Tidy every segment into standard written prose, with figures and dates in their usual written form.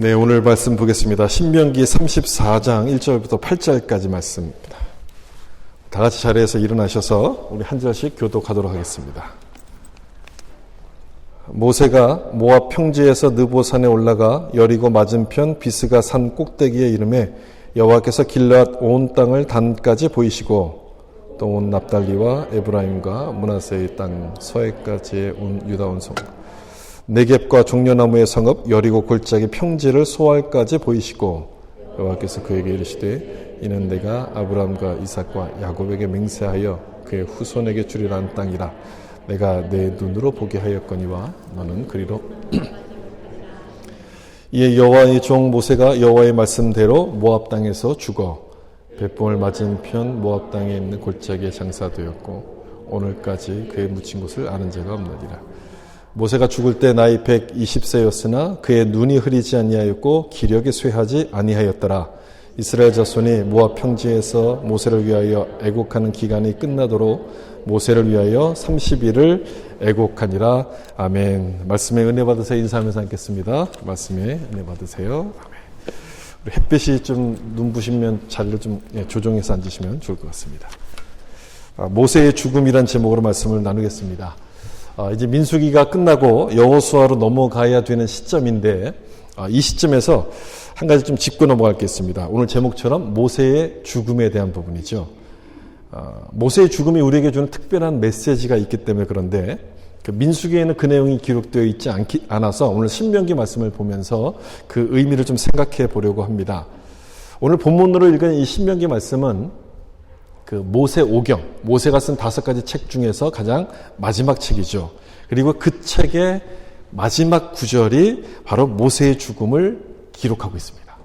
네, 오늘 말씀 보겠습니다. 신명기 34장 1절부터 8절까지 말씀입니다. 다 같이 자리에서 일어나셔서 우리 한 절씩 교독하도록 하겠습니다. 모세가 모압 평지에서 느보산에 올라가 여리고 맞은편 비스가 산 꼭대기에 이르매 여호와께서 길앗 온 땅을 단까지 보이시고 또 온 납달리와 에브라임과 므낫세의 땅 서해까지의 온 유다 온 성 네겝과 종려나무의 성읍 여리고 골짜기 평지를 소알까지 보이시고 여호와께서 그에게 이르시되 이는 내가 아브라함과 이삭과 야곱에게 맹세하여 그의 후손에게 주리라는 땅이라 내가 내 눈으로 보게 하였거니와 너는 그리로 이에 여호와의 종 모세가 여호와의 말씀대로 모압 땅에서 죽어 벳봉을 맞은편 모압 땅에 있는 골짜기에 장사되었고 오늘까지 그의 묻힌 곳을 아는 자가 없느니라. 모세가 죽을 때 나이 120세였으나 그의 눈이 흐리지 아니하였고 기력이 쇠하지 아니하였더라. 이스라엘 자손이 모압 평지에서 모세를 위하여 애곡하는 기간이 끝나도록 모세를 위하여 30일을 애곡하니라. 아멘. 말씀에 은혜 받으세요. 인사하면서 앉겠습니다. 말씀에 은혜 받으세요. 아멘. 우리 햇빛이 좀 눈부시면 자리를 좀 조정해서 앉으시면 좋을 것 같습니다. 모세의 죽음이란 제목으로 말씀을 나누겠습니다. 이제 민수기가 끝나고 여호수아로 넘어가야 되는 시점인데 이 시점에서 한 가지 좀 짚고 넘어갈 게 있습니다. 오늘 제목처럼 모세의 죽음에 대한 부분이죠. 모세의 죽음이 우리에게 주는 특별한 메시지가 있기 때문에 그런데 그 민수기에는 그 내용이 기록되어 있지 않아서 오늘 신명기 말씀을 보면서 그 의미를 좀 생각해 보려고 합니다. 오늘 본문으로 읽은 이 신명기 말씀은 그 모세 오경, 모세가 쓴 5가지 책 중에서 가장 마지막 책이죠. 그리고 그 책의 마지막 구절이 바로 모세의 죽음을 기록하고 있습니다.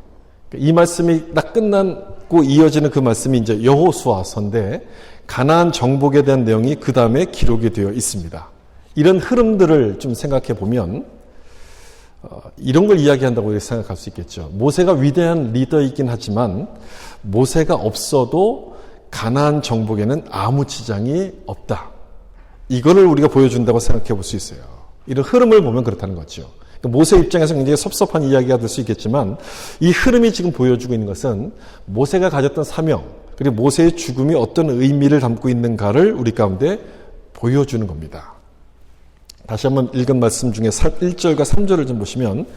이 말씀이 딱 끝나고 이어지는 그 말씀이 이제 여호수아서인데 가나안 정복에 대한 내용이 그 다음에 기록이 되어 있습니다. 이런 흐름들을 좀 생각해 보면 이런 걸 이야기한다고 생각할 수 있겠죠. 모세가 위대한 리더이긴 하지만 모세가 없어도 가나안 정복에는 아무 지장이 없다. 이거를 우리가 보여준다고 생각해 볼 수 있어요. 이런 흐름을 보면 그렇다는 거죠. 그러니까 모세 입장에서 굉장히 섭섭한 이야기가 될 수 있겠지만 이 흐름이 지금 보여주고 있는 것은 모세가 가졌던 사명 그리고 모세의 죽음이 어떤 의미를 담고 있는가를 우리 가운데 보여주는 겁니다. 다시 한번 읽은 말씀 중에 1절과 3절을 좀 보시면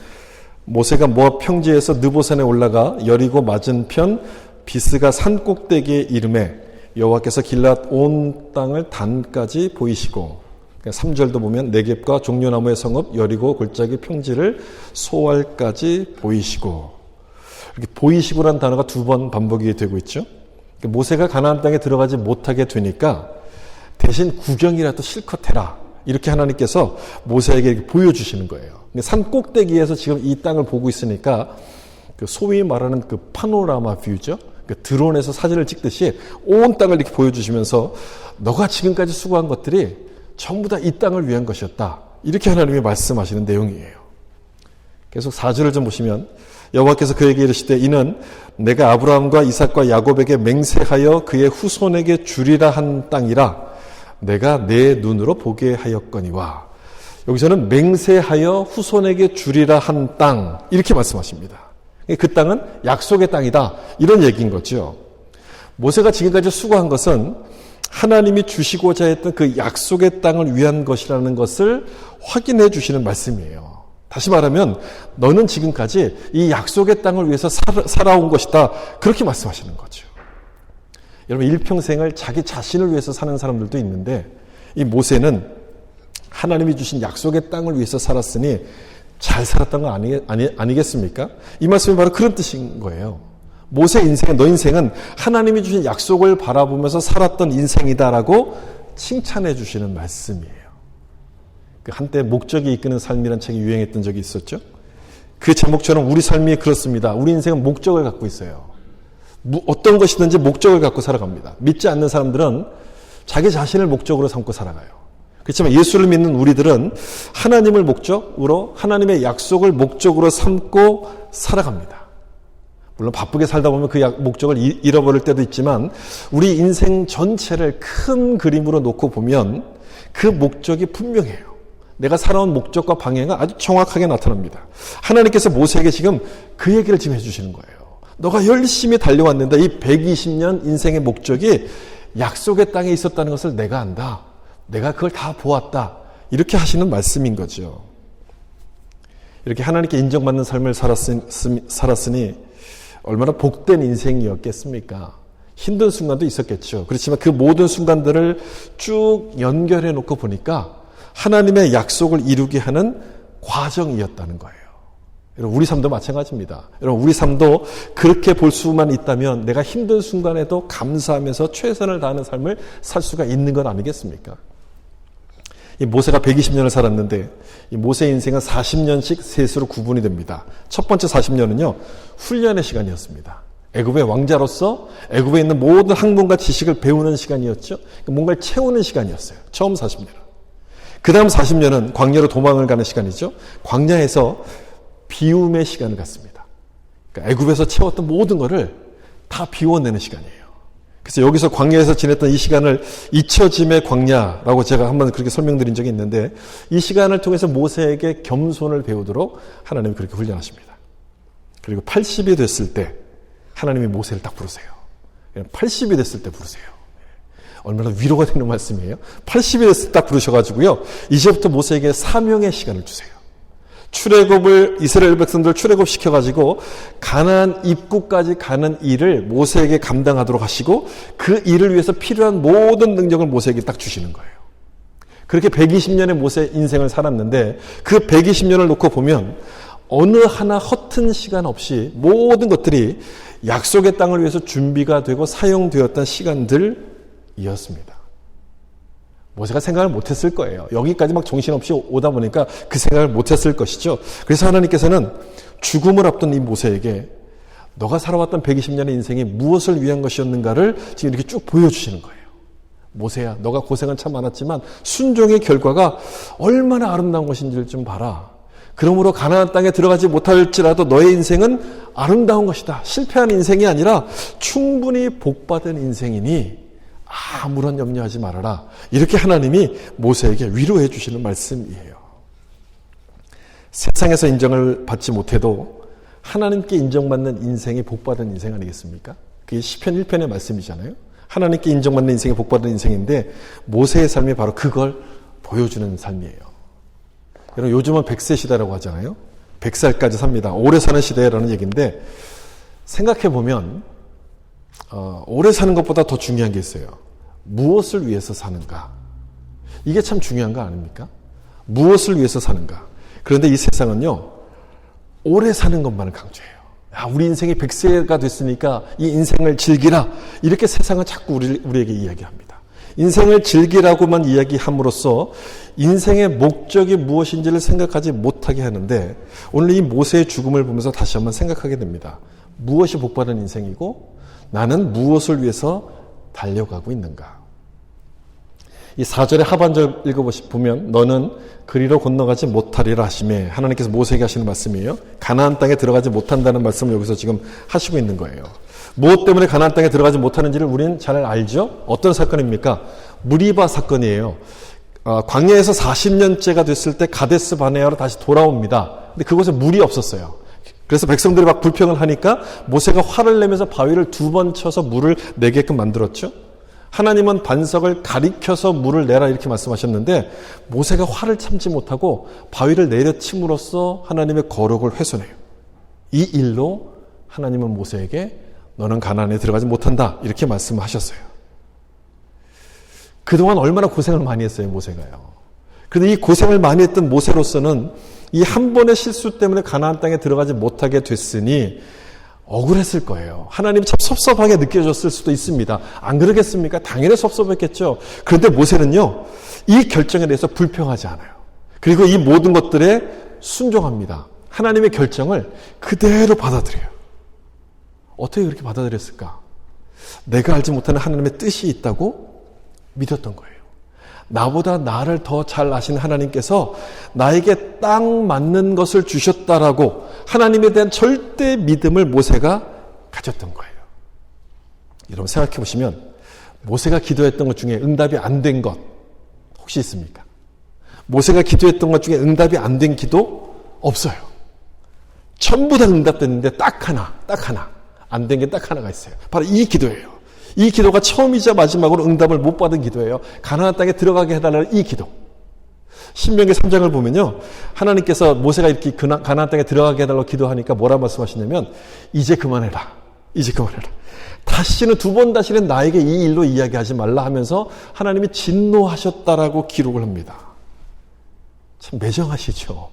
모세가 모압 평지에서 느보산에 올라가 여리고 맞은편 비스가 산 꼭대기에 이르매 여호와께서 길앗 온 땅을 단까지 보이시고 3절도 보면 네겝과 종려나무의 성읍 여리고 골짜기 평지를 소알까지 보이시고 이렇게 보이시고라는 단어가 2번 반복이 되고 있죠. 모세가 가나안 땅에 들어가지 못하게 되니까 대신 구경이라도 실컷 해라. 이렇게 하나님께서 모세에게 이렇게 보여주시는 거예요. 산 꼭대기에서 지금 이 땅을 보고 있으니까 그 소위 말하는 그 파노라마 뷰죠. 그 드론에서 사진을 찍듯이 온 땅을 이렇게 보여주시면서 너가 지금까지 수고한 것들이 전부 다 이 땅을 위한 것이었다. 이렇게 하나님이 말씀하시는 내용이에요. 계속 4절을 좀 보시면 여호와께서 그에게 이르시되 이는 내가 아브라함과 이삭과 야곱에게 맹세하여 그의 후손에게 주리라 한 땅이라 내가 내 눈으로 보게 하였거니와 여기서는 맹세하여 후손에게 주리라 한 땅 이렇게 말씀하십니다. 그 땅은 약속의 땅이다. 이런 얘기인 거죠. 모세가 지금까지 수고한 것은 하나님이 주시고자 했던 그 약속의 땅을 위한 것이라는 것을 확인해 주시는 말씀이에요. 다시 말하면 너는 지금까지 이 약속의 땅을 위해서 살아온 것이다. 그렇게 말씀하시는 거죠. 여러분 일평생을 자기 자신을 위해서 사는 사람들도 있는데 이 모세는 하나님이 주신 약속의 땅을 위해서 살았으니 잘 살았던 거 아니겠습니까? 이 말씀이 바로 그런 뜻인 거예요. 모세 인생은 너 인생은 하나님이 주신 약속을 바라보면서 살았던 인생이다라고 칭찬해 주시는 말씀이에요. 한때 목적이 이끄는 삶이라는 책이 유행했던 적이 있었죠. 그 제목처럼 우리 삶이 그렇습니다. 우리 인생은 목적을 갖고 있어요. 어떤 것이든지 목적을 갖고 살아갑니다. 믿지 않는 사람들은 자기 자신을 목적으로 삼고 살아가요. 그렇지만 예수를 믿는 우리들은 하나님을 목적으로 하나님의 약속을 목적으로 삼고 살아갑니다. 물론 바쁘게 살다 보면 그 목적을 잃어버릴 때도 있지만 우리 인생 전체를 큰 그림으로 놓고 보면 그 목적이 분명해요. 내가 살아온 목적과 방향가 아주 정확하게 나타납니다. 하나님께서 모세에게 지금 그 얘기를 지금 해주시는 거예요. 너가 열심히 달려왔는데 이 120년 인생의 목적이 약속의 땅에 있었다는 것을 내가 안다. 내가 그걸 다 보았다. 이렇게 하시는 말씀인 거죠. 이렇게 하나님께 인정받는 삶을 살았으니 얼마나 복된 인생이었겠습니까? 힘든 순간도 있었겠죠. 그렇지만 그 모든 순간들을 쭉 연결해 놓고 보니까 하나님의 약속을 이루게 하는 과정이었다는 거예요. 여러분, 우리 삶도 마찬가지입니다. 여러분, 우리 삶도 그렇게 볼 수만 있다면 내가 힘든 순간에도 감사하면서 최선을 다하는 삶을 살 수가 있는 건 아니겠습니까? 이 모세가 120년을 살았는데 이 모세의 인생은 40년씩 셋으로 구분이 됩니다. 첫 번째 40년은요. 훈련의 시간이었습니다. 애굽의 왕자로서 애굽에 있는 모든 학문과 지식을 배우는 시간이었죠. 뭔가를 채우는 시간이었어요. 처음 40년. 그 다음 40년은 광야로 도망을 가는 시간이죠. 광야에서 비움의 시간을 갖습니다. 그러니까 애굽에서 채웠던 모든 것을 다 비워내는 시간이에요. 그래서 여기서 광야에서 지냈던 이 시간을 잊혀짐의 광야라고 제가 한번 그렇게 설명드린 적이 있는데 이 시간을 통해서 모세에게 겸손을 배우도록 하나님이 그렇게 훈련하십니다. 그리고 80이 됐을 때 하나님이 모세를 딱 부르세요. 80이 됐을 때 부르세요. 얼마나 위로가 되는 말씀이에요. 80이 됐을 때 딱 부르셔가지고요. 이제부터 모세에게 사명의 시간을 주세요. 출애굽을 이스라엘 백성들 출애굽 시켜가지고 가나안 입구까지 가는 일을 모세에게 감당하도록 하시고 그 일을 위해서 필요한 모든 능력을 모세에게 딱 주시는 거예요. 그렇게 120년의 모세 인생을 살았는데 그 120년을 놓고 보면 어느 하나 허튼 시간 없이 모든 것들이 약속의 땅을 위해서 준비가 되고 사용되었던 시간들이었습니다. 모세가 생각을 못했을 거예요. 여기까지 막 정신없이 오다 보니까 그 생각을 못했을 것이죠. 그래서 하나님께서는 죽음을 앞둔 이 모세에게 너가 살아왔던 120년의 인생이 무엇을 위한 것이었는가를 지금 이렇게 쭉 보여주시는 거예요. 모세야, 너가 고생은 참 많았지만 순종의 결과가 얼마나 아름다운 것인지를 좀 봐라. 그러므로 가나안 땅에 들어가지 못할지라도 너의 인생은 아름다운 것이다. 실패한 인생이 아니라 충분히 복받은 인생이니 아무런 염려하지 말아라. 이렇게 하나님이 모세에게 위로해 주시는 말씀이에요. 세상에서 인정을 받지 못해도 하나님께 인정받는 인생이 복받은 인생 아니겠습니까? 그게 시편 1편의 말씀이잖아요. 하나님께 인정받는 인생이 복받은 인생인데 모세의 삶이 바로 그걸 보여주는 삶이에요. 여러분, 요즘은 100세 시대라고 하잖아요. 100살까지 삽니다. 오래 사는 시대라는 얘기인데 생각해보면 오래 사는 것보다 더 중요한 게 있어요. 무엇을 위해서 사는가? 이게 참 중요한 거 아닙니까? 무엇을 위해서 사는가? 그런데 이 세상은요, 오래 사는 것만을 강조해요. 야, 우리 인생이 100세가 됐으니까 이 인생을 즐기라. 이렇게 세상은 자꾸 우리에게 이야기합니다. 인생을 즐기라고만 이야기함으로써 인생의 목적이 무엇인지를 생각하지 못하게 하는데 오늘 이 모세의 죽음을 보면서 다시 한번 생각하게 됩니다. 무엇이 복받은 인생이고 나는 무엇을 위해서 달려가고 있는가? 이 4절의 하반절 읽어보면 너는 그리로 건너가지 못하리라 하시매 하나님께서 모세에게 하시는 말씀이에요. 가나안 땅에 들어가지 못한다는 말씀을 여기서 지금 하시고 있는 거예요. 무엇 때문에 가나안 땅에 들어가지 못하는지를 우리는 잘 알죠? 어떤 사건입니까? 무리바 사건이에요. 광야에서 40년째가 됐을 때 가데스 바네아로 다시 돌아옵니다. 근데 그곳에 물이 없었어요. 그래서 백성들이 막 불평을 하니까 모세가 화를 내면서 바위를 2번 쳐서 물을 내게끔 만들었죠. 하나님은 반석을 가리켜서 물을 내라 이렇게 말씀하셨는데 모세가 화를 참지 못하고 바위를 내려침으로써 하나님의 거룩을 훼손해요. 이 일로 하나님은 모세에게 너는 가나안에 들어가지 못한다 이렇게 말씀하셨어요. 그동안 얼마나 고생을 많이 했어요, 모세가요. 그런데 이 고생을 많이 했던 모세로서는 이 한 번의 실수 때문에 가나안 땅에 들어가지 못하게 됐으니 억울했을 거예요. 하나님 참 섭섭하게 느껴졌을 수도 있습니다. 안 그러겠습니까? 당연히 섭섭했겠죠. 그런데 모세는요, 이 결정에 대해서 불평하지 않아요. 그리고 이 모든 것들에 순종합니다. 하나님의 결정을 그대로 받아들여요. 어떻게 그렇게 받아들였을까? 내가 알지 못하는 하나님의 뜻이 있다고 믿었던 거예요. 나보다 나를 더 잘 아시는 하나님께서 나에게 딱 맞는 것을 주셨다라고 하나님에 대한 절대 믿음을 모세가 가졌던 거예요. 여러분 생각해 보시면 모세가 기도했던 것 중에 응답이 안 된 것 혹시 있습니까? 모세가 기도했던 것 중에 응답이 안 된 기도 없어요. 전부 다 응답됐는데 딱 하나 안 된 게 딱 하나가 있어요. 바로 이 기도예요. 이 기도가 처음이자 마지막으로 응답을 못 받은 기도예요. 가나안 땅에 들어가게 해달라는 이 기도. 신명기 3장을 보면요, 하나님께서 모세가 이렇게 가나안 땅에 들어가게 해달라고 기도하니까 뭐라 말씀하시냐면 이제 그만해라. 다시는 두 번 다시는 나에게 이 일로 이야기하지 말라 하면서 하나님이 진노하셨다라고 기록을 합니다. 참 매정하시죠.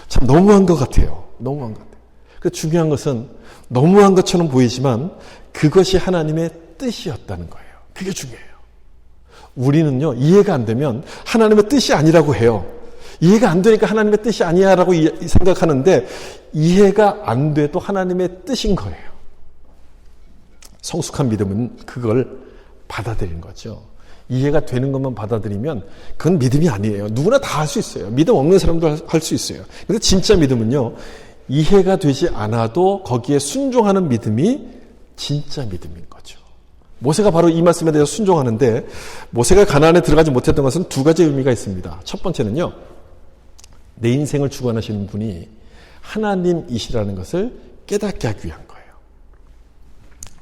참 너무한 것 같아요. 그 중요한 것은 너무한 것처럼 보이지만 그것이 하나님의 뜻이었다는 거예요. 그게 중요해요. 우리는요, 이해가 안 되면 하나님의 뜻이 아니라고 해요. 이해가 안 되니까 하나님의 뜻이 아니야라고 생각하는데 이해가 안 돼도 하나님의 뜻인 거예요. 성숙한 믿음은 그걸 받아들이는 거죠. 이해가 되는 것만 받아들이면 그건 믿음이 아니에요. 누구나 다 할 수 있어요. 믿음 없는 사람도 할 수 있어요. 근데 진짜 믿음은요, 이해가 되지 않아도 거기에 순종하는 믿음이 진짜 믿음인 거죠. 모세가 바로 이 말씀에 대해서 순종하는데, 모세가 가나안에 들어가지 못했던 것은 두 가지 의미가 있습니다. 첫 번째는요, 내 인생을 주관하시는 분이 하나님이시라는 것을 깨닫게 하기 위한 거예요.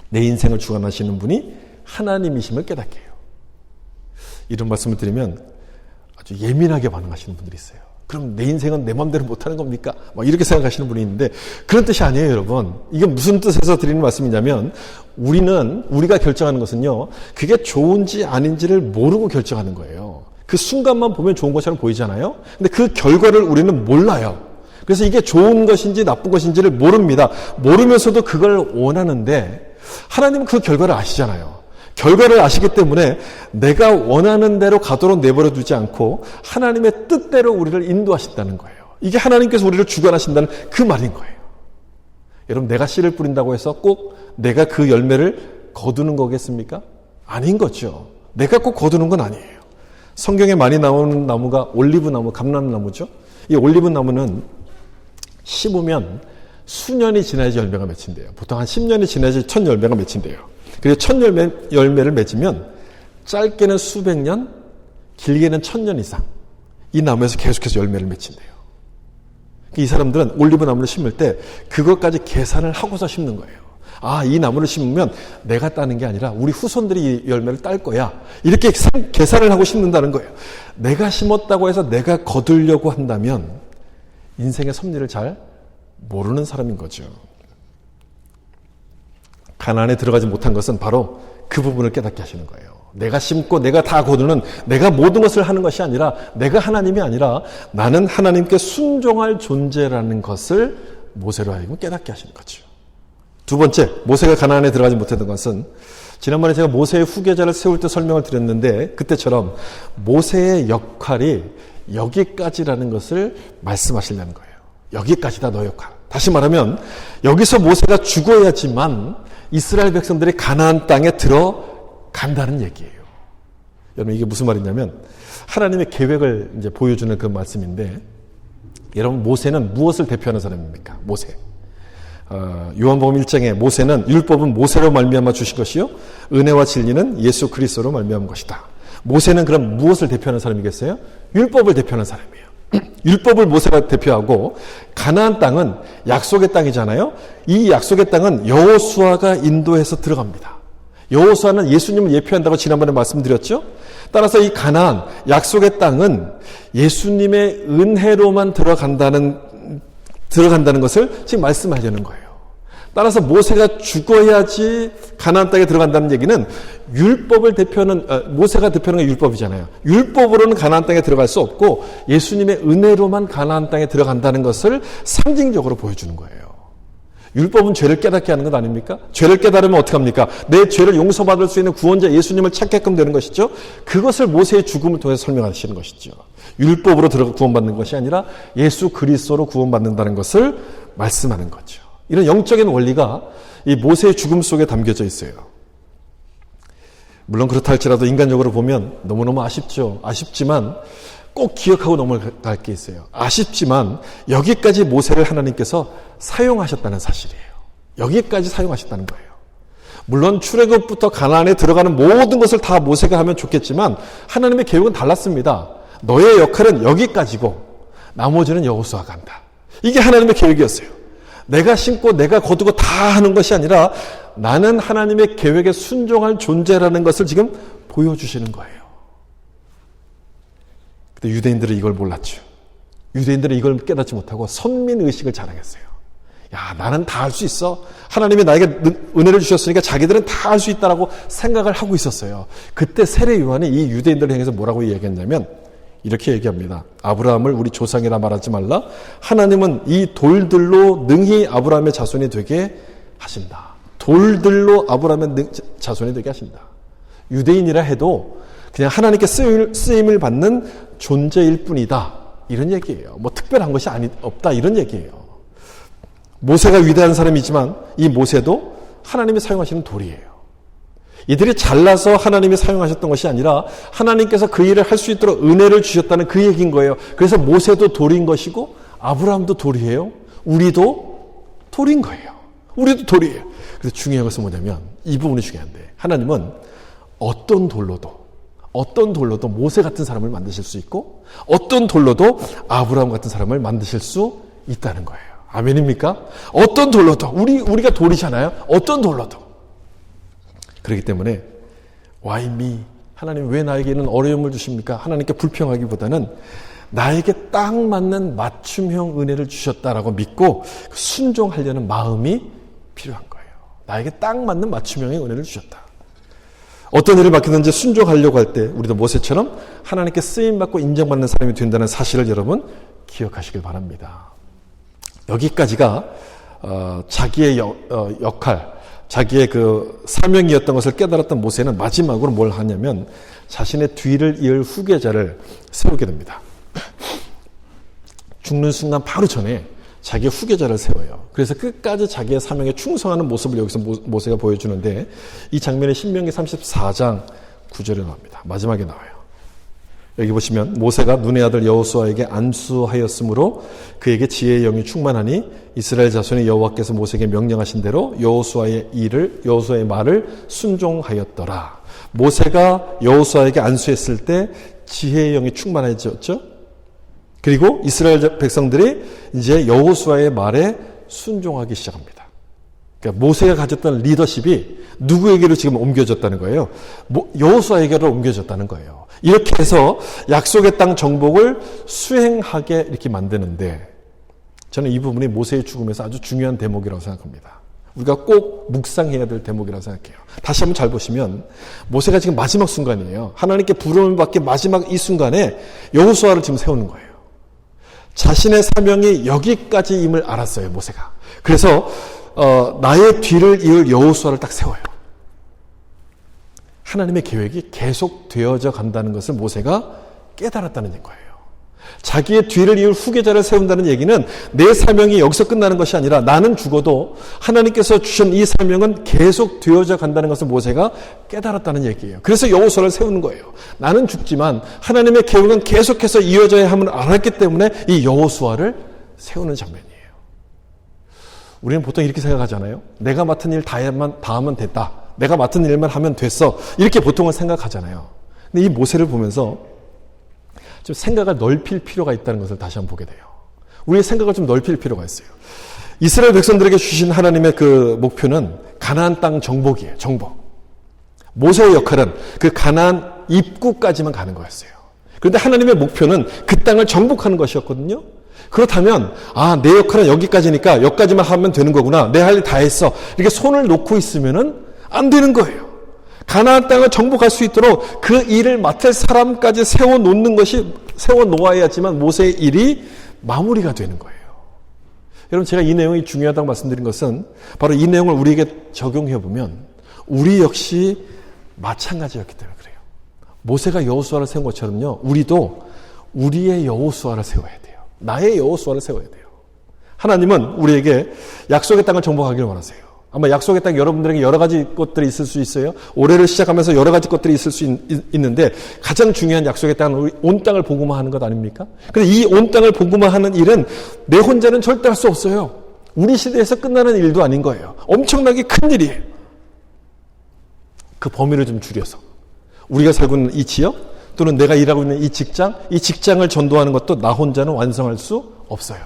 내 인생을 주관하시는 분이 하나님이심을 깨닫게 해요. 이런 말씀을 드리면 아주 예민하게 반응하시는 분들이 있어요. 그럼 내 인생은 내 마음대로 못하는 겁니까? 막 이렇게 생각하시는 분이 있는데 그런 뜻이 아니에요, 여러분. 이게 무슨 뜻에서 드리는 말씀이냐면 우리가 결정하는 것은요, 그게 좋은지 아닌지를 모르고 결정하는 거예요. 그 순간만 보면 좋은 것처럼 보이잖아요. 근데 그 결과를 우리는 몰라요. 그래서 이게 좋은 것인지 나쁜 것인지를 모릅니다. 모르면서도 그걸 원하는데 하나님은 그 결과를 아시잖아요. 결과를 아시기 때문에 내가 원하는 대로 가도록 내버려 두지 않고 하나님의 뜻대로 우리를 인도하신다는 거예요. 이게 하나님께서 우리를 주관하신다는 그 말인 거예요. 여러분, 내가 씨를 뿌린다고 해서 꼭 내가 그 열매를 거두는 거겠습니까? 아닌 거죠. 내가 꼭 거두는 건 아니에요. 성경에 많이 나오는 나무가 올리브나무, 감람나무죠. 이 올리브나무는 심으면 수년이 지나야지 열매가 맺힌대요. 보통 한 10년이 지나야지 첫 열매가 맺힌대요. 그리고 첫 열매를 맺으면 짧게는 수백 년, 길게는 1000년 이상 이 나무에서 계속해서 열매를 맺힌대요. 이 사람들은 올리브 나무를 심을 때 그것까지 계산을 하고서 심는 거예요. 아, 이 나무를 심으면 내가 따는 게 아니라 우리 후손들이 이 열매를 딸 거야. 이렇게 계산을 하고 심는다는 거예요. 내가 심었다고 해서 내가 거두려고 한다면 인생의 섭리를 잘 모르는 사람인 거죠. 가나안에 들어가지 못한 것은 바로 그 부분을 깨닫게 하시는 거예요. 내가 심고 내가 다 거두는, 내가 모든 것을 하는 것이 아니라, 내가 하나님이 아니라 나는 하나님께 순종할 존재라는 것을 모세로 하여금 깨닫게 하시는 거죠. 두 번째, 모세가 가나안에 들어가지 못했던 것은, 지난번에 제가 모세의 후계자를 세울 때 설명을 드렸는데 그때처럼 모세의 역할이 여기까지라는 것을 말씀하시려는 거예요. 여기까지다, 너 역할. 다시 말하면 여기서 모세가 죽어야지만 이스라엘 백성들이 가나안 땅에 들어간다는 얘기예요. 여러분, 이게 무슨 말이냐면 하나님의 계획을 이제 보여주는 그 말씀인데, 여러분, 모세는 무엇을 대표하는 사람입니까? 모세. 요한복음 1장에 모세는, 율법은 모세로 말미암아 주신 것이요 은혜와 진리는 예수 그리스도로 말미암은 것이다. 모세는 그럼 무엇을 대표하는 사람이겠어요? 율법을 대표하는 사람이에요. 율법을 모세가 대표하고, 가나안 땅은 약속의 땅이잖아요. 이 약속의 땅은 여호수아가 인도해서 들어갑니다. 여호수아는 예수님을 예표한다고 지난번에 말씀드렸죠. 따라서 이 가나안, 약속의 땅은 예수님의 은혜로만 들어간다는 것을 지금 말씀하려는 거예요. 따라서 모세가 죽어야지 가나안 땅에 들어간다는 얘기는 율법을 대표하는, 모세가 대표하는 게 율법이잖아요. 율법으로는 가나안 땅에 들어갈 수 없고 예수님의 은혜로만 가나안 땅에 들어간다는 것을 상징적으로 보여주는 거예요. 율법은 죄를 깨닫게 하는 것 아닙니까? 죄를 깨달으면 어떻게 합니까? 내 죄를 용서받을 수 있는 구원자 예수님을 찾게끔 되는 것이죠. 그것을 모세의 죽음을 통해서 설명하시는 것이죠. 율법으로 구원받는 것이 아니라 예수 그리스도로 구원받는다는 것을 말씀하는 거죠. 이런 영적인 원리가 이 모세의 죽음 속에 담겨져 있어요. 물론 그렇다 할지라도 인간적으로 보면 너무너무 아쉽죠. 아쉽지만 꼭 기억하고 넘어갈 게 있어요. 아쉽지만 여기까지 모세를 하나님께서 사용하셨다는 사실이에요. 여기까지 사용하셨다는 거예요. 물론 출애굽부터 가나안에 들어가는 모든 것을 다 모세가 하면 좋겠지만 하나님의 계획은 달랐습니다. 너의 역할은 여기까지고 나머지는 여호수아가 한다. 이게 하나님의 계획이었어요. 내가 심고 내가 거두고 다 하는 것이 아니라 나는 하나님의 계획에 순종할 존재라는 것을 지금 보여주시는 거예요. 근데 유대인들은 이걸 몰랐죠. 유대인들은 이걸 깨닫지 못하고 선민의식을 자랑했어요. 야, 나는 다 할 수 있어. 하나님이 나에게 은혜를 주셨으니까 자기들은 다 할 수 있다라고 생각을 하고 있었어요. 그때 세례 요한이 이 유대인들을 향해서 뭐라고 얘기했냐면 이렇게 얘기합니다. 아브라함을 우리 조상이라 말하지 말라. 하나님은 이 돌들로 능히 아브라함의 자손이 되게 하신다. 돌들로 아브라함의 자손이 되게 하신다. 유대인이라 해도 그냥 하나님께 쓰임을 받는 존재일 뿐이다. 이런 얘기예요. 뭐 특별한 것이 없다. 이런 얘기예요. 모세가 위대한 사람이지만 이 모세도 하나님이 사용하시는 돌이에요. 이들이 잘나서 하나님이 사용하셨던 것이 아니라 하나님께서 그 일을 할 수 있도록 은혜를 주셨다는 그 얘기인 거예요. 그래서 모세도 돌인 것이고 아브라함도 돌이에요. 우리도 돌인 거예요. 우리도 돌이에요. 그래서 중요한 것은 뭐냐면 이 부분이 중요한데 하나님은 어떤 돌로도 모세 같은 사람을 만드실 수 있고 어떤 돌로도 아브라함 같은 사람을 만드실 수 있다는 거예요. 아멘입니까? 어떤 돌로도 우리가 돌이잖아요. 어떤 돌로도. 그렇기 때문에 Why me? 하나님 왜 나에게는 어려움을 주십니까? 하나님께 불평하기보다는 나에게 딱 맞는 맞춤형 은혜를 주셨다라고 믿고 순종하려는 마음이 필요한 거예요. 나에게 딱 맞는 맞춤형의 은혜를 주셨다. 어떤 일을 맡기든지 순종하려고 할 때 우리도 모세처럼 하나님께 쓰임받고 인정받는 사람이 된다는 사실을 여러분 기억하시길 바랍니다. 여기까지가 자기의 역할, 자기의 그 사명이었던 것을 깨달았던 모세는 마지막으로 뭘 하냐면 자신의 뒤를 이을 후계자를 세우게 됩니다. 죽는 순간 바로 전에 자기의 후계자를 세워요. 그래서 끝까지 자기의 사명에 충성하는 모습을 여기서 모세가 보여주는데 이 장면이 신명기 34장 9절에 나옵니다. 마지막에 나와요. 여기 보시면 모세가 눈의 아들 여호수아에게 안수하였으므로 그에게 지혜의 영이 충만하니 이스라엘 자손이 여호와께서 모세에게 명령하신 대로 여호수아의 말을 순종하였더라. 모세가 여호수아에게 안수했을 때 지혜의 영이 충만해졌죠. 그리고 이스라엘 백성들이 이제 여호수아의 말에 순종하기 시작합니다. 그러니까 모세가 가졌던 리더십이 누구에게로 지금 옮겨졌다는 거예요? 여호수아에게로 옮겨졌다는 거예요. 이렇게 해서 약속의 땅 정복을 수행하게 이렇게 만드는데 저는 이 부분이 모세의 죽음에서 아주 중요한 대목이라고 생각합니다. 우리가 꼭 묵상해야 될 대목이라고 생각해요. 다시 한번 잘 보시면 모세가 지금 마지막 순간이에요. 하나님께 부름을 받기 마지막 이 순간에 여호수아를 지금 세우는 거예요. 자신의 사명이 여기까지임을 알았어요. 모세가. 그래서 나의 뒤를 이을 여호수아를 딱 세워요. 하나님의 계획이 계속 되어져 간다는 것을 모세가 깨달았다는 거예요. 자기의 뒤를 이을 후계자를 세운다는 얘기는 내 사명이 여기서 끝나는 것이 아니라 나는 죽어도 하나님께서 주신 이 사명은 계속 되어져 간다는 것을 모세가 깨달았다는 얘기예요. 그래서 여호수아를 세우는 거예요. 나는 죽지만 하나님의 계획은 계속해서 이어져야 함을 알았기 때문에 이 여호수아를 세우는 장면이에요. 우리는 보통 이렇게 생각하잖아요. 내가 맡은 일 다 하면 됐다. 내가 맡은 일만 하면 됐어. 이렇게 보통은 생각하잖아요. 근데 이 모세를 보면서 좀 생각을 넓힐 필요가 있다는 것을 다시 한번 보게 돼요. 우리의 생각을 좀 넓힐 필요가 있어요. 이스라엘 백성들에게 주신 하나님의 그 목표는 가나안 땅 정복이에요. 정복. 모세의 역할은 그 가나안 입구까지만 가는 거였어요. 그런데 하나님의 목표는 그 땅을 정복하는 것이었거든요. 그렇다면 내 역할은 여기까지니까 여기까지만 하면 되는 거구나. 내 할 일 다 했어. 이렇게 손을 놓고 있으면은 안 되는 거예요. 가나안 땅을 정복할 수 있도록 그 일을 맡을 사람까지 세워놓아야지만 모세의 일이 마무리가 되는 거예요. 여러분 제가 이 내용이 중요하다고 말씀드린 것은 바로 이 내용을 우리에게 적용해 보면 우리 역시 마찬가지였기 때문에 그래요. 모세가 여호수아를 세운 것처럼요. 우리도 우리의 여호수아를 세워야 돼요. 나의 여호수아를 세워야 돼요. 하나님은 우리에게 약속의 땅을 정복하기를 원하세요. 아마 약속의 땅 여러분들에게 여러 가지 것들이 있을 수 있어요. 올해를 시작하면서 여러 가지 것들이 있을 수 있는데 가장 중요한 약속의 땅은 우리 온 땅을 복음화하는 것 아닙니까? 그런데 이 온 땅을 복음화하는 일은 내 혼자는 절대 할 수 없어요. 우리 시대에서 끝나는 일도 아닌 거예요. 엄청나게 큰 일이에요. 그 범위를 좀 줄여서 우리가 살고 있는 이 지역, 또는 내가 일하고 있는 이 직장을 전도하는 것도 나 혼자는 완성할 수 없어요.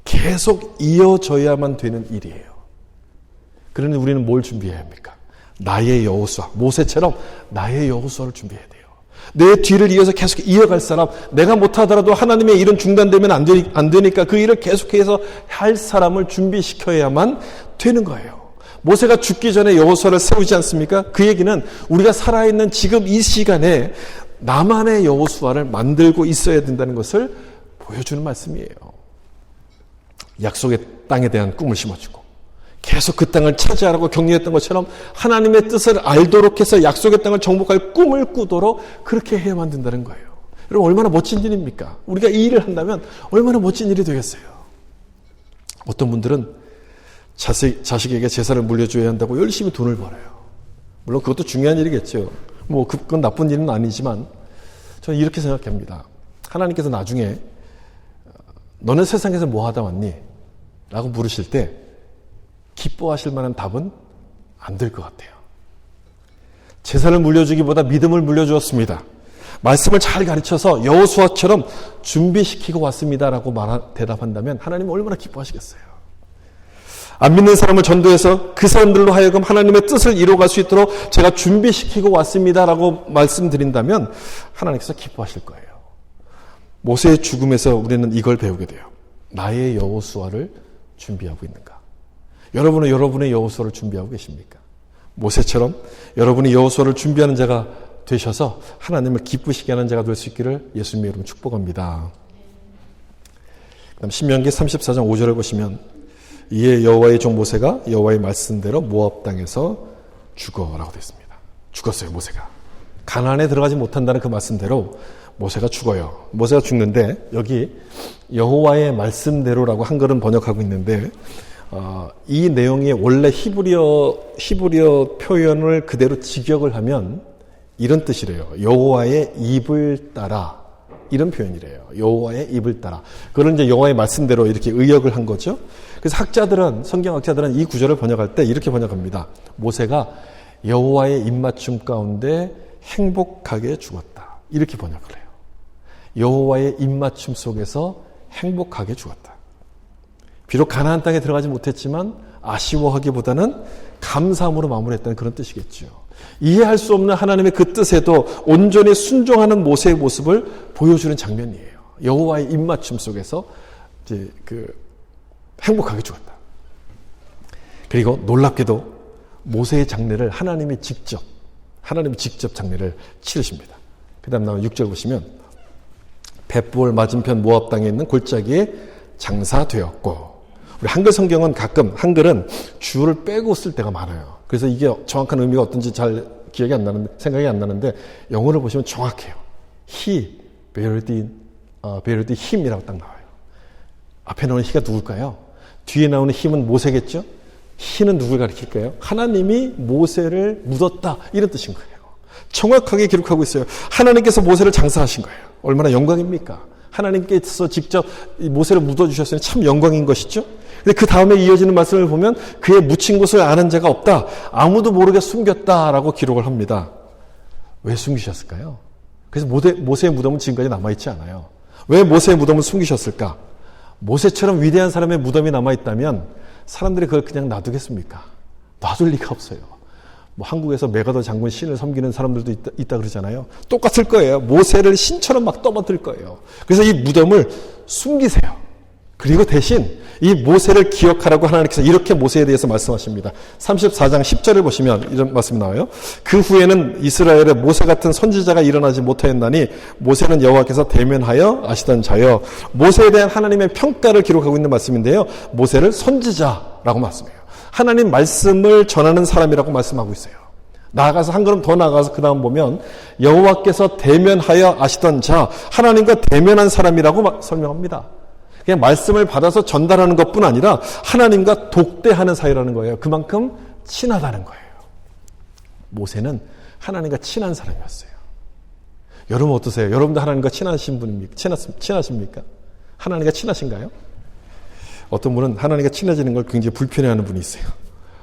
계속 이어져야만 되는 일이에요. 그러니 우리는 뭘 준비해야 합니까? 나의 여호수아, 모세처럼 나의 여호수아를 준비해야 돼요. 내 뒤를 이어서 계속 이어갈 사람, 내가 못하더라도 하나님의 일은 중단되면 안 되니까 그 일을 계속해서 할 사람을 준비시켜야만 되는 거예요. 모세가 죽기 전에 여호수아를 세우지 않습니까? 그 얘기는 우리가 살아있는 지금 이 시간에 나만의 여호수아를 만들고 있어야 된다는 것을 보여주는 말씀이에요. 약속의 땅에 대한 꿈을 심어주고 계속 그 땅을 차지하라고 격려했던 것처럼 하나님의 뜻을 알도록 해서 약속의 땅을 정복할 꿈을 꾸도록 그렇게 해야만 된다는 거예요. 여러분 얼마나 멋진 일입니까? 우리가 이 일을 한다면 얼마나 멋진 일이 되겠어요. 어떤 분들은 자식에게 제사를 물려줘야 한다고 열심히 돈을 벌어요. 물론 그것도 중요한 일이겠죠. 그건 나쁜 일은 아니지만 저는 이렇게 생각합니다. 하나님께서 나중에 너는 세상에서 뭐 하다 왔니? 라고 물으실 때 기뻐하실 만한 답은 안 될 것 같아요. 제사를 물려주기보다 믿음을 물려주었습니다. 말씀을 잘 가르쳐서 여호수아처럼 준비시키고 왔습니다라고 대답한다면 하나님은 얼마나 기뻐하시겠어요. 안 믿는 사람을 전도해서 그 사람들로 하여금 하나님의 뜻을 이루어갈 수 있도록 제가 준비시키고 왔습니다라고 말씀드린다면 하나님께서 기뻐하실 거예요. 모세의 죽음에서 우리는 이걸 배우게 돼요. 나의 여호수아를 준비하고 있는가? 여러분은 여러분의 여호수아를 준비하고 계십니까? 모세처럼 여러분이 여호수아를 준비하는 자가 되셔서 하나님을 기쁘시게 하는 자가 될 수 있기를 예수님의 이름으로 축복합니다. 그다음 신명기 34장 5절을 보시면 이에 여호와의 종 모세가 여호와의 말씀대로 모압 땅에서 죽어라고 되어 있습니다. 죽었어요, 모세가. 가나안에 들어가지 못한다는 그 말씀대로 모세가 죽어요. 모세가 죽는데 여기 여호와의 말씀대로라고 한글은 번역하고 있는데 이 내용이 원래 히브리어 표현을 그대로 직역을 하면 이런 뜻이래요. 여호와의 입을 따라, 이런 표현이래요. 여호와의 입을 따라. 그걸 이제 여호와의 말씀대로 이렇게 의역을 한 거죠. 그래서 성경학자들은 이 구절을 번역할 때 이렇게 번역합니다. 모세가 여호와의 입맞춤 가운데 행복하게 죽었다. 이렇게 번역을 해요. 여호와의 입맞춤 속에서 행복하게 죽었다. 비록 가나안 땅에 들어가지 못했지만 아쉬워하기보다는 감사함으로 마무리했다는 그런 뜻이겠죠. 이해할 수 없는 하나님의 그 뜻에도 온전히 순종하는 모세의 모습을 보여주는 장면이에요. 여호와의 입맞춤 속에서 이제 행복하게 죽었다. 그리고 놀랍게도 모세의 장례를 하나님이 직접 장례를 치르십니다. 그 다음 나온 6절 보시면 벳부올 맞은편 모압 땅에 있는 골짜기에 장사되었고, 우리 한글 성경은 가끔 한글은 주를 빼고 쓸 때가 많아요. 그래서 이게 정확한 의미가 어떤지 잘 생각이 안 나는데 영어를 보시면 정확해요. He buried him이라고 딱 나와요. 앞에 나오는 he가 누굴까요? 뒤에 나오는 him은 모세겠죠? he는 누굴 가리킬까요? 하나님이 모세를 묻었다, 이런 뜻인 거예요. 정확하게 기록하고 있어요. 하나님께서 모세를 장사하신 거예요. 얼마나 영광입니까? 하나님께서 직접 모세를 묻어주셨으니 참 영광인 것이죠. 근데 그 다음에 이어지는 말씀을 보면 그의 묻힌 곳을 아는 자가 없다, 아무도 모르게 숨겼다라고 기록을 합니다. 왜 숨기셨을까요? 그래서 모세의 무덤은 지금까지 남아있지 않아요. 왜 모세의 무덤을 숨기셨을까? 모세처럼 위대한 사람의 무덤이 남아있다면 사람들이 그걸 그냥 놔두겠습니까? 놔둘 리가 없어요. 한국에서 메가더 장군 신을 섬기는 사람들도 있다 그러잖아요. 똑같을 거예요. 모세를 신처럼 막 떠받들 거예요. 그래서 이 무덤을 숨기세요. 그리고 대신 이 모세를 기억하라고 하나님께서 이렇게 모세에 대해서 말씀하십니다. 34장 10절을 보시면 이런 말씀이 나와요. 그 후에는 이스라엘에 모세 같은 선지자가 일어나지 못하였나니 모세는 여호와께서 대면하여 아시던 자여. 모세에 대한 하나님의 평가를 기록하고 있는 말씀인데요. 모세를 선지자라고 말씀해요. 하나님 말씀을 전하는 사람이라고 말씀하고 있어요. 나아가서 한 걸음 더 나아가서 그 다음 보면 여호와께서 대면하여 아시던 자, 하나님과 대면한 사람이라고 설명합니다. 그냥 말씀을 받아서 전달하는 것뿐 아니라 하나님과 독대하는 사이라는 거예요. 그만큼 친하다는 거예요. 모세는 하나님과 친한 사람이었어요. 여러분 어떠세요? 여러분도 하나님과 친하신 분입니까? 친하십니까? 하나님과 친하신가요? 어떤 분은 하나님과 친해지는 걸 굉장히 불편해하는 분이 있어요.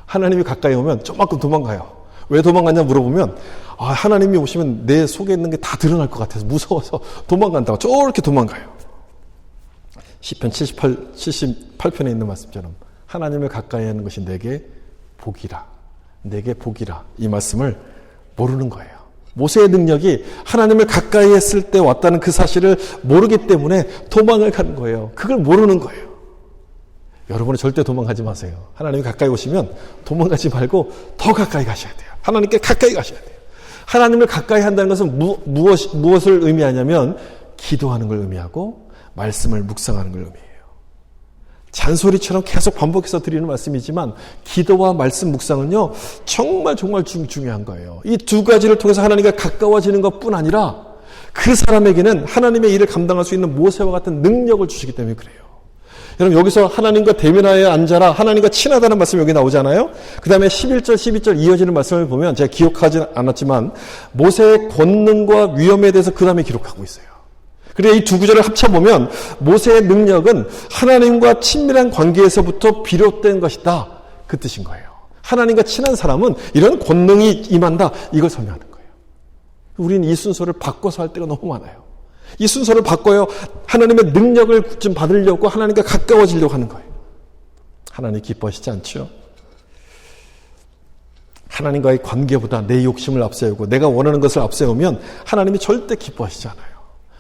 하나님이 가까이 오면 조금만큼 도망가요. 왜 도망갔냐 물어보면 하나님이 오시면 내 속에 있는 게 다 드러날 것 같아서 무서워서 도망간다고 저렇게 도망가요. 시편 78편에 있는 말씀처럼 하나님을 가까이 하는 것이 내게 복이라. 내게 복이라. 이 말씀을 모르는 거예요. 모세의 능력이 하나님을 가까이 했을 때 왔다는 그 사실을 모르기 때문에 도망을 가는 거예요. 그걸 모르는 거예요. 여러분은 절대 도망가지 마세요. 하나님이 가까이 오시면 도망가지 말고 더 가까이 가셔야 돼요. 하나님께 가까이 가셔야 돼요. 하나님을 가까이 한다는 것은 무엇을 의미하냐면 기도하는 걸 의미하고 말씀을 묵상하는 걸 의미해요. 잔소리처럼 계속 반복해서 드리는 말씀이지만 기도와 말씀 묵상은요 정말 중요한 거예요. 이 두 가지를 통해서 하나님과 가까워지는 것뿐 아니라 그 사람에게는 하나님의 일을 감당할 수 있는 모세와 같은 능력을 주시기 때문에 그래요. 여러분 여기서 하나님과 대면하여 앉아라, 하나님과 친하다는 말씀이 여기 나오잖아요. 그 다음에 11절 12절 이어지는 말씀을 보면 제가 기록하지 않았지만 모세의 권능과 위엄에 대해서 그 다음에 기록하고 있어요. 그리고 이 두 구절을 합쳐보면 모세의 능력은 하나님과 친밀한 관계에서부터 비롯된 것이다, 그 뜻인 거예요. 하나님과 친한 사람은 이런 권능이 임한다, 이걸 설명하는 거예요. 우리는 이 순서를 바꿔서 할 때가 너무 많아요. 이 순서를 바꿔요. 하나님의 능력을 좀 받으려고 하나님과 가까워지려고 하는 거예요. 하나님 기뻐하시지 않죠? 하나님과의 관계보다 내 욕심을 앞세우고 내가 원하는 것을 앞세우면 하나님이 절대 기뻐하시지 않아요.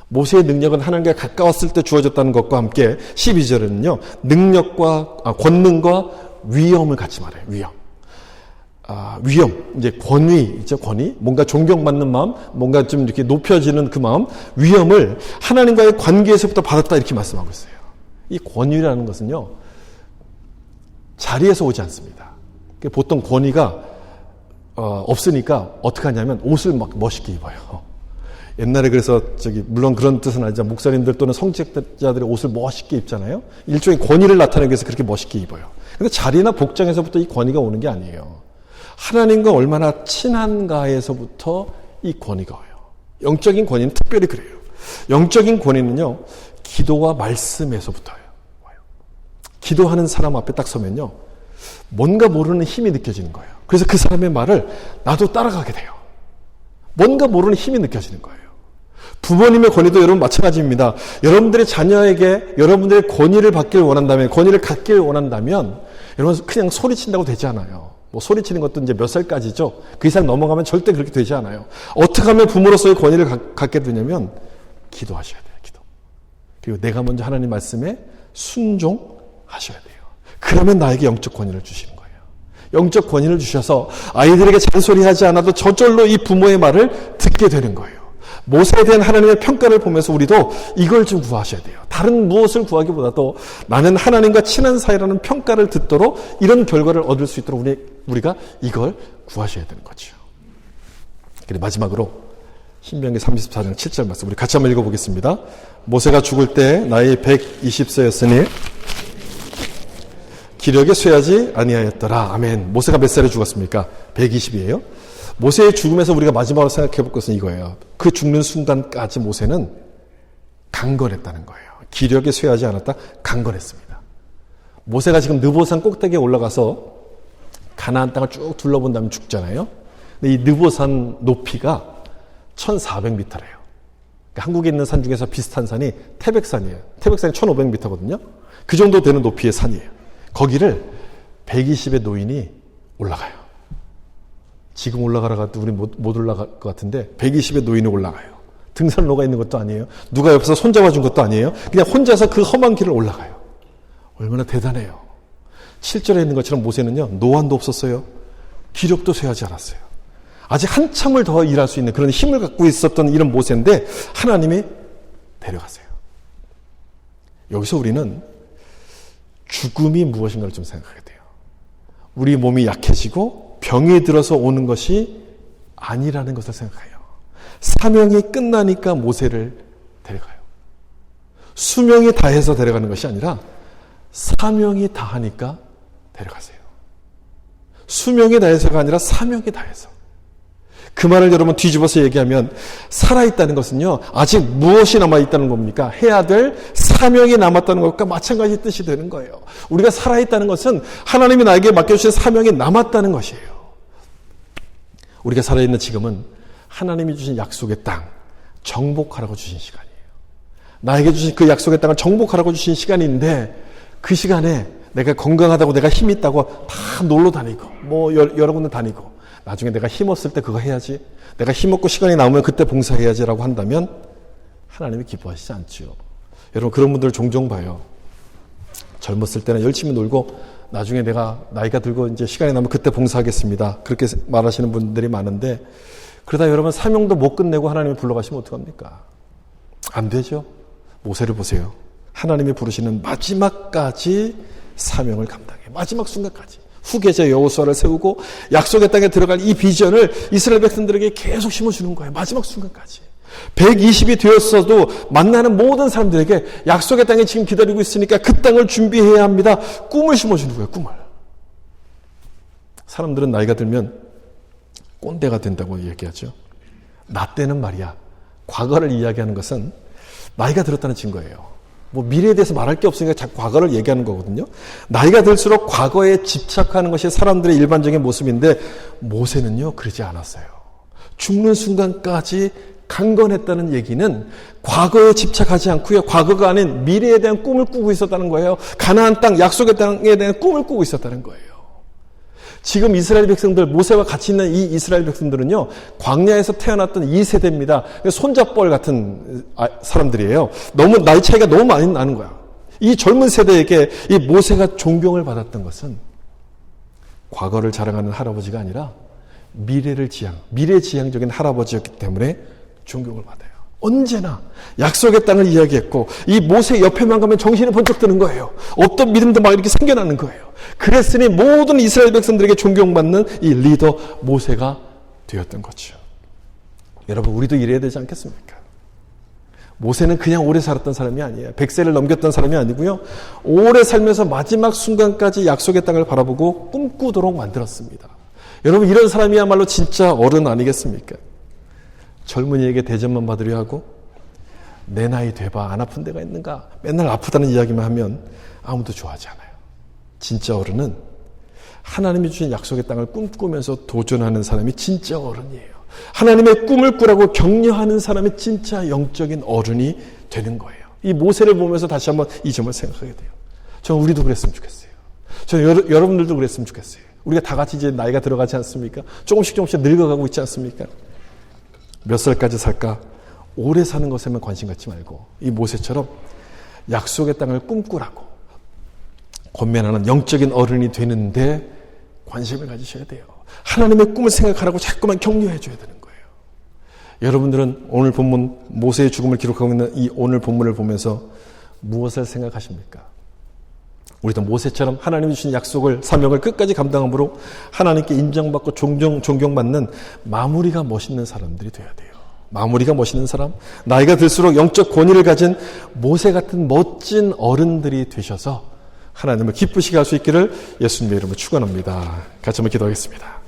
모세의 능력은 하나님과 가까웠을 때 주어졌다는 것과 함께 12절에는요. 권능과 위엄을 같이 말해요. 위엄, 이제 권위 있죠, 권위. 뭔가 존경받는 마음, 뭔가 좀 이렇게 높여지는 그 마음, 위엄을 하나님과의 관계에서부터 받았다, 이렇게 말씀하고 있어요. 이 권위라는 것은요, 자리에서 오지 않습니다. 보통 권위가, 없으니까 어떻게 하냐면 옷을 막 멋있게 입어요. 옛날에 그래서 물론 그런 뜻은 아니지만 목사님들 또는 성직자들의 옷을 멋있게 입잖아요. 일종의 권위를 나타내기 위해서 그렇게 멋있게 입어요. 근데 자리나 복장에서부터 이 권위가 오는 게 아니에요. 하나님과 얼마나 친한가에서부터 이 권위가 와요. 영적인 권위는 특별히 그래요. 영적인 권위는요, 기도와 말씀에서부터 와요. 기도하는 사람 앞에 딱 서면요, 뭔가 모르는 힘이 느껴지는 거예요. 그래서 그 사람의 말을 나도 따라가게 돼요. 뭔가 모르는 힘이 느껴지는 거예요. 부모님의 권위도 여러분 마찬가지입니다. 여러분들의 자녀에게 여러분들의 권위를 받길 원한다면, 권위를 갖길 원한다면, 여러분 그냥 소리친다고 되지 않아요. 뭐 소리치는 것도 이제 몇 살까지죠. 그 이상 넘어가면 절대 그렇게 되지 않아요. 어떻게 하면 부모로서의 권위를 갖게 되냐면 기도하셔야 돼요. 기도. 그리고 내가 먼저 하나님 말씀에 순종하셔야 돼요. 그러면 나에게 영적 권위를 주시는 거예요. 영적 권위를 주셔서 아이들에게 잔소리하지 않아도 저절로 이 부모의 말을 듣게 되는 거예요. 모세에 대한 하나님의 평가를 보면서 우리도 이걸 좀 구하셔야 돼요. 다른 무엇을 구하기보다도 나는 하나님과 친한 사이라는 평가를 듣도록 이런 결과를 얻을 수 있도록 우리가 이걸 구하셔야 되는 거죠. 그리고 마지막으로 신명기 34장 7절 말씀 우리 같이 한번 읽어보겠습니다. 모세가 죽을 때 나이 120세였으니 기력에 쇠하지 아니하였더라. 아멘. 모세가 몇 살에 죽었습니까? 120이에요. 모세의 죽음에서 우리가 마지막으로 생각해 볼 것은 이거예요. 그 죽는 순간까지 모세는 강건했다는 거예요. 기력에 쇠하지 않았다. 강건했습니다. 모세가 지금 느보산 꼭대기에 올라가서 가나안 땅을 쭉 둘러본 다음에 죽잖아요. 근데 이 느보산 높이가 1400m래요. 그러니까 한국에 있는 산 중에서 비슷한 산이 태백산이에요. 태백산이 1500m거든요. 그 정도 되는 높이의 산이에요. 거기를 120의 노인이 올라가요. 지금 올라가라 가도 우리 못 올라갈 것 같은데 120의 노인이 올라가요. 등산로가 있는 것도 아니에요. 누가 옆에서 손잡아 준 것도 아니에요. 그냥 혼자서 그 험한 길을 올라가요. 얼마나 대단해요. 7절에 있는 것처럼 모세는요, 노안도 없었어요. 기력도 쇠하지 않았어요. 아직 한참을 더 일할 수 있는 그런 힘을 갖고 있었던 이런 모세인데 하나님이 데려가세요. 여기서 우리는 죽음이 무엇인가를 좀 생각하게 돼요. 우리 몸이 약해지고 병이 들어서 오는 것이 아니라는 것을 생각해요. 사명이 끝나니까 모세를 데려가요. 수명이 다해서 데려가는 것이 아니라 사명이 다하니까 데려가세요. 수명이 다해서가 아니라 사명이 다해서. 그 말을 여러분 뒤집어서 얘기하면 살아있다는 것은요, 아직 무엇이 남아있다는 겁니까? 해야 될 사명이 남았다는 것과 마찬가지 뜻이 되는 거예요. 우리가 살아있다는 것은 하나님이 나에게 맡겨주신 사명이 남았다는 것이에요. 우리가 살아있는 지금은 하나님이 주신 약속의 땅, 정복하라고 주신 시간이에요. 나에게 주신 그 약속의 땅을 정복하라고 주신 시간인데 그 시간에 내가 건강하다고 내가 힘이 있다고 다 놀러 다니고 여러 군데 다니고 나중에 내가 힘없을 때 그거 해야지, 내가 힘없고 시간이 남으면 그때 봉사해야지라고 한다면 하나님이 기뻐하시지 않지요. 여러분 그런 분들 종종 봐요. 젊었을 때는 열심히 놀고 나중에 내가 나이가 들고 이제 시간이 나면 그때 봉사하겠습니다. 그렇게 말하시는 분들이 많은데 그러다 여러분 사명도 못 끝내고 하나님이 불러가시면 어떡합니까? 안 되죠. 모세를 보세요. 하나님이 부르시는 마지막까지 사명을 감당해. 마지막 순간까지. 후계자 여호수아를 세우고 약속의 땅에 들어갈 이 비전을 이스라엘 백성들에게 계속 심어주는 거예요. 마지막 순간까지. 120이 되었어도 만나는 모든 사람들에게 약속의 땅에 지금 기다리고 있으니까 그 땅을 준비해야 합니다. 꿈을 심어주는 거예요. 꿈을. 사람들은 나이가 들면 꼰대가 된다고 얘기하죠. 나 때는 말이야. 과거를 이야기하는 것은 나이가 들었다는 증거예요. 미래에 대해서 말할 게 없으니까 자꾸 과거를 얘기하는 거거든요. 나이가 들수록 과거에 집착하는 것이 사람들의 일반적인 모습인데 모세는요 그러지 않았어요. 죽는 순간까지 강건했다는 얘기는 과거에 집착하지 않고요. 과거가 아닌 미래에 대한 꿈을 꾸고 있었다는 거예요. 가나안 땅, 약속의 땅에 대한 꿈을 꾸고 있었다는 거예요. 지금 이스라엘 백성들, 모세와 같이 있는 이 이스라엘 백성들은요, 광야에서 태어났던 2세대입니다. 손잡벌 같은 사람들이에요. 너무, 나이 차이가 너무 많이 나는 거야. 이 젊은 세대에게 이 모세가 존경을 받았던 것은 과거를 자랑하는 할아버지가 아니라 미래지향적인 할아버지였기 때문에 존경을 받아요. 언제나 약속의 땅을 이야기했고 이 모세 옆에만 가면 정신이 번쩍 드는 거예요. 없던 믿음도 막 이렇게 생겨나는 거예요. 그랬으니 모든 이스라엘 백성들에게 존경받는 이 리더 모세가 되었던 거죠. 여러분 우리도 이래야 되지 않겠습니까? 모세는 그냥 오래 살았던 사람이 아니에요. 100세를 넘겼던 사람이 아니고요. 오래 살면서 마지막 순간까지 약속의 땅을 바라보고 꿈꾸도록 만들었습니다. 여러분 이런 사람이야말로 진짜 어른 아니겠습니까? 젊은이에게 대접만 받으려 하고 내 나이 돼봐 안 아픈 데가 있는가 맨날 아프다는 이야기만 하면 아무도 좋아하지 않아요. 진짜 어른은 하나님이 주신 약속의 땅을 꿈꾸면서 도전하는 사람이 진짜 어른이에요. 하나님의 꿈을 꾸라고 격려하는 사람이 진짜 영적인 어른이 되는 거예요. 이 모세를 보면서 다시 한번 이 점을 생각하게 돼요. 저는 우리도 그랬으면 좋겠어요. 저는 여러분들도 그랬으면 좋겠어요. 우리가 다 같이 이제 나이가 들어가지 않습니까? 조금씩 늙어가고 있지 않습니까? 몇 살까지 살까? 오래 사는 것에만 관심 갖지 말고 이 모세처럼 약속의 땅을 꿈꾸라고 권면하는 영적인 어른이 되는데 관심을 가지셔야 돼요. 하나님의 꿈을 생각하라고 자꾸만 격려해 줘야 되는 거예요. 여러분들은 오늘 본문 모세의 죽음을 기록하고 있는 이 오늘 본문을 보면서 무엇을 생각하십니까? 우리도 모세처럼 하나님이 주신 약속을 사명을 끝까지 감당함으로 하나님께 인정받고 존경받는 마무리가 멋있는 사람들이 돼야 돼요. 마무리가 멋있는 사람, 나이가 들수록 영적 권위를 가진 모세 같은 멋진 어른들이 되셔서 하나님을 기쁘시게 할 수 있기를 예수님의 이름으로 축원합니다. 같이 한번 기도하겠습니다.